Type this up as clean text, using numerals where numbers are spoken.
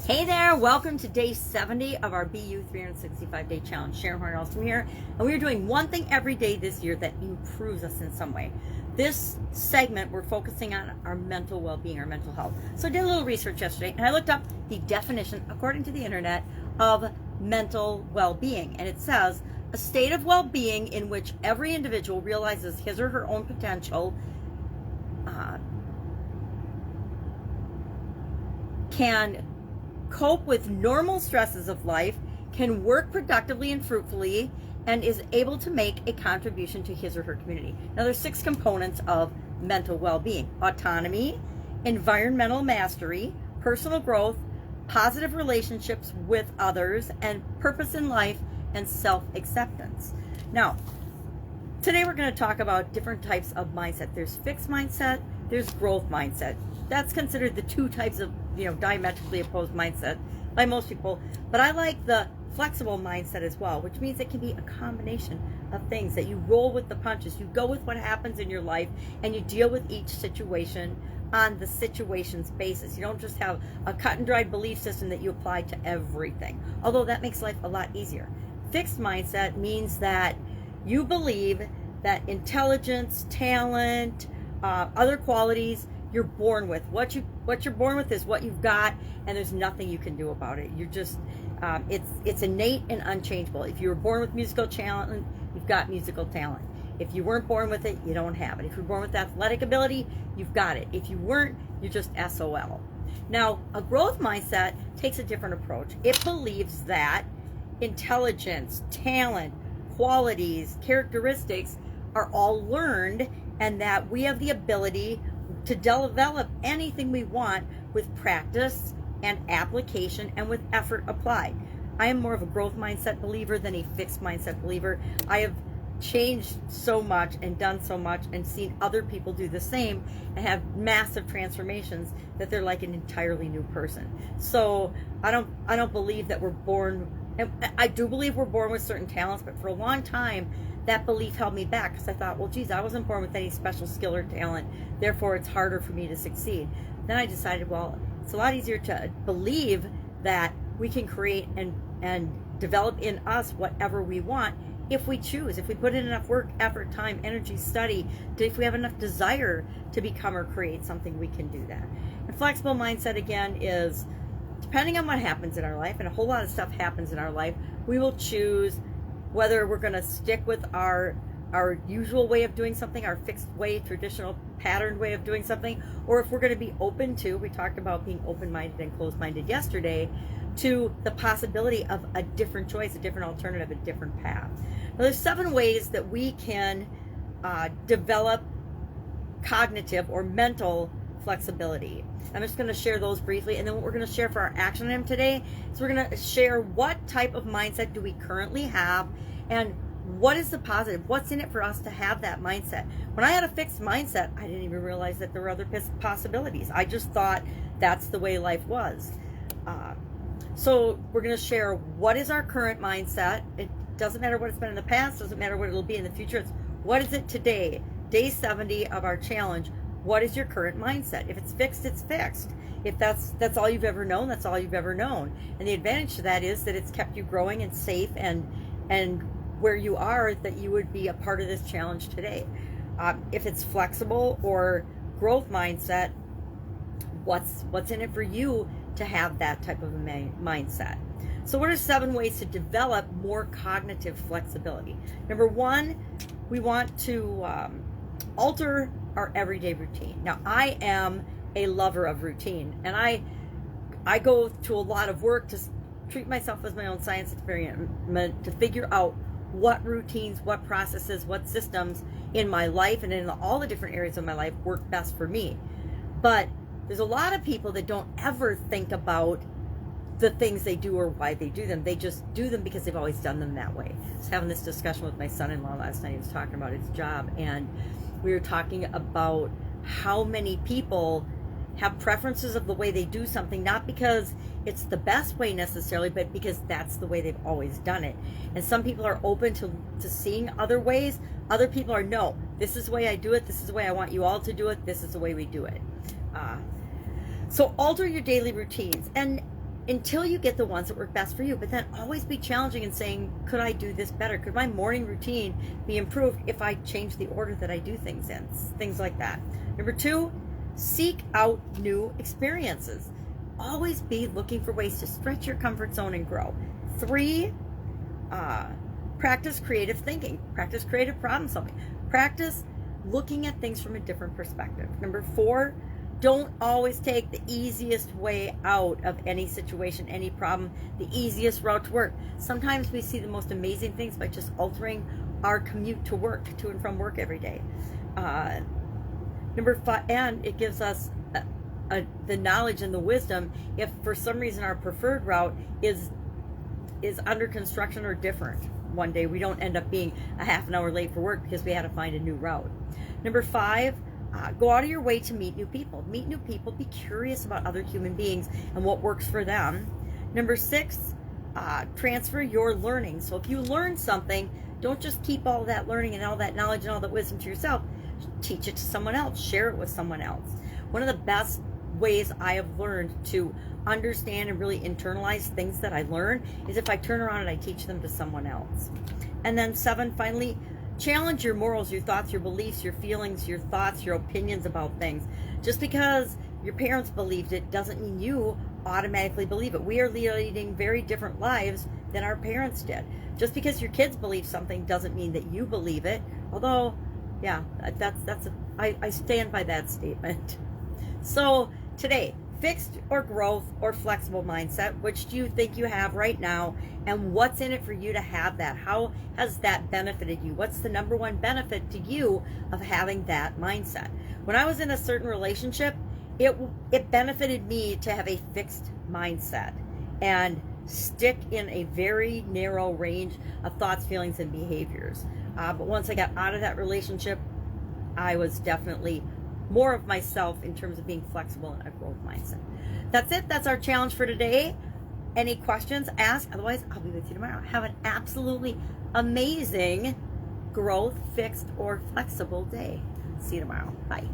Hey there, welcome to day 70 of our BU 365-day challenge. Sharon Horne-Ellstrom here, and we are doing one thing every day this year that improves us in some way. This segment, we're focusing on our mental well-being, our mental health. So I did a little research yesterday, and I looked up the definition, according to the internet, of mental well-being. And it says, a state of well-being in which every individual realizes his or her own potential, can cope with normal stresses of life, can work productively and fruitfully, and is able to make a contribution to his or her community. Now, there's 6 components of mental well-being: autonomy, environmental mastery, personal growth, positive relationships with others, and purpose in life and self-acceptance. Now, today we're going to talk about different types of mindset. There's fixed mindset, there's growth mindset. That's considered the 2 types of, diametrically opposed mindset by most people. But I like the flexible mindset as well, which means it can be a combination of things, that you roll with the punches. You go with what happens in your life and you deal with each situation on the situation's basis. You don't just have a cut and dried belief system that you apply to everything, although that makes life a lot easier. Fixed mindset means that you believe that intelligence, talent, other qualities you're born with. What you're born with is what you've got, and there's nothing you can do about it. You're just it's innate and unchangeable. If you were born with musical talent, you've got musical talent. If you weren't born with it, you don't have it. If you're born with athletic ability, you've got it. If you weren't, you're just SOL. Now, a growth mindset takes a different approach. It believes that intelligence, talent, qualities, characteristics are all learned, and that we have the ability to develop anything we want with practice and application and with effort applied. I am more of a growth mindset believer than a fixed mindset believer. I have changed so much and done so much and seen other people do the same and have massive transformations that they're like an entirely new person. So I don't believe that we're born, and I do believe we're born with certain talents, but for a long time that belief held me back, because I thought, well, geez, I wasn't born with any special skill or talent, therefore it's harder for me to succeed. Then I decided, well, it's a lot easier to believe that we can create and develop in us whatever we want if we choose, if we put in enough work, effort, time, energy, study, if we have enough desire to become or create something, we can do that. And flexible mindset, again, is depending on what happens in our life, and a whole lot of stuff happens in our life, we will choose whether we're going to stick with our usual way of doing something, our fixed way, traditional patterned way of doing something, or if we're going to be open to, we talked about being open-minded and closed-minded yesterday, to the possibility of a different choice, a different alternative, a different path. Now, there's 7 ways that we can develop cognitive or mental flexibility. I'm just going to share those briefly, and then what we're going to share for our action item today is we're going to share what type of mindset do we currently have, and what is the positive, what's in it for us to have that mindset. When I had a fixed mindset, I didn't even realize that there were other possibilities. I just thought that's the way life was. So we're going to share what is our current mindset. It doesn't matter what it's been in the past, doesn't matter what it'll be in the future. It's what is it today, day 70 of our challenge. What is your current mindset? If it's fixed, it's fixed. If that's all you've ever known, that's all you've ever known. And the advantage to that is that it's kept you growing and safe, and where you are, that you would be a part of this challenge today. If it's flexible or growth mindset, what's in it for you to have that type of a mindset? So what are 7 ways to develop more cognitive flexibility? Number 1, we want to alter our everyday routine. Now, I am a lover of routine, and I go to a lot of work to treat myself as my own science experiment to figure out what routines, what processes, what systems in my life and in all the different areas of my life work best for me. But there's a lot of people that don't ever think about the things they do or why they do them. They just do them because they've always done them that way. I was having this discussion with my son-in-law last night. He was talking about his job, and we were talking about how many people have preferences of the way they do something, not because it's the best way necessarily, but because that's the way they've always done it. And some people are open to seeing other ways. Other people are, no, this is the way I do it. This is the way I want you all to do it. This is the way we do it. So alter your daily routines. And until you get the ones that work best for you. But then always be challenging and saying, could I do this better? Could my morning routine be improved if I change the order that I do things in? Things like that. Number 2, seek out new experiences. Always be looking for ways to stretch your comfort zone and grow. 3, practice creative thinking. Practice creative problem solving. Practice looking at things from a different perspective. Number 4, don't always take the easiest way out of any situation, any problem, the easiest route to work. Sometimes we see the most amazing things by just altering our commute to work, to and from work every day. Number 5, and it gives us the knowledge and the wisdom if for some reason our preferred route is under construction or different. One day we don't end up being a half an hour late for work because we had to find a new route. Number 5, go out of your way to meet new people. Meet new people. Be curious about other human beings and what works for them. Number 6, transfer your learning. So if you learn something, don't just keep all that learning and all that knowledge and all that wisdom to yourself. Teach it to someone else. Share it with someone else. One of the best ways I have learned to understand and really internalize things that I learn is if I turn around and I teach them to someone else. And then 7, finally, challenge your morals, your thoughts, your beliefs, your feelings, your thoughts, your opinions about things. Just because your parents believed it doesn't mean you automatically believe it. We are leading very different lives than our parents did. Just because your kids believe something doesn't mean that you believe it. Although, yeah, I stand by that statement. So today, fixed or growth or flexible mindset, which do you think you have right now, and what's in it for you to have that? How has that benefited you? What's the number one benefit to you of having that mindset? When I was in a certain relationship, it benefited me to have a fixed mindset and stick in a very narrow range of thoughts, feelings, and behaviors. But once I got out of that relationship, I was definitely more of myself in terms of being flexible and a growth mindset. That's it. That's our challenge for today. Any questions, ask. Otherwise, I'll be with you tomorrow. Have an absolutely amazing growth, fixed, or flexible day. See you tomorrow. Bye.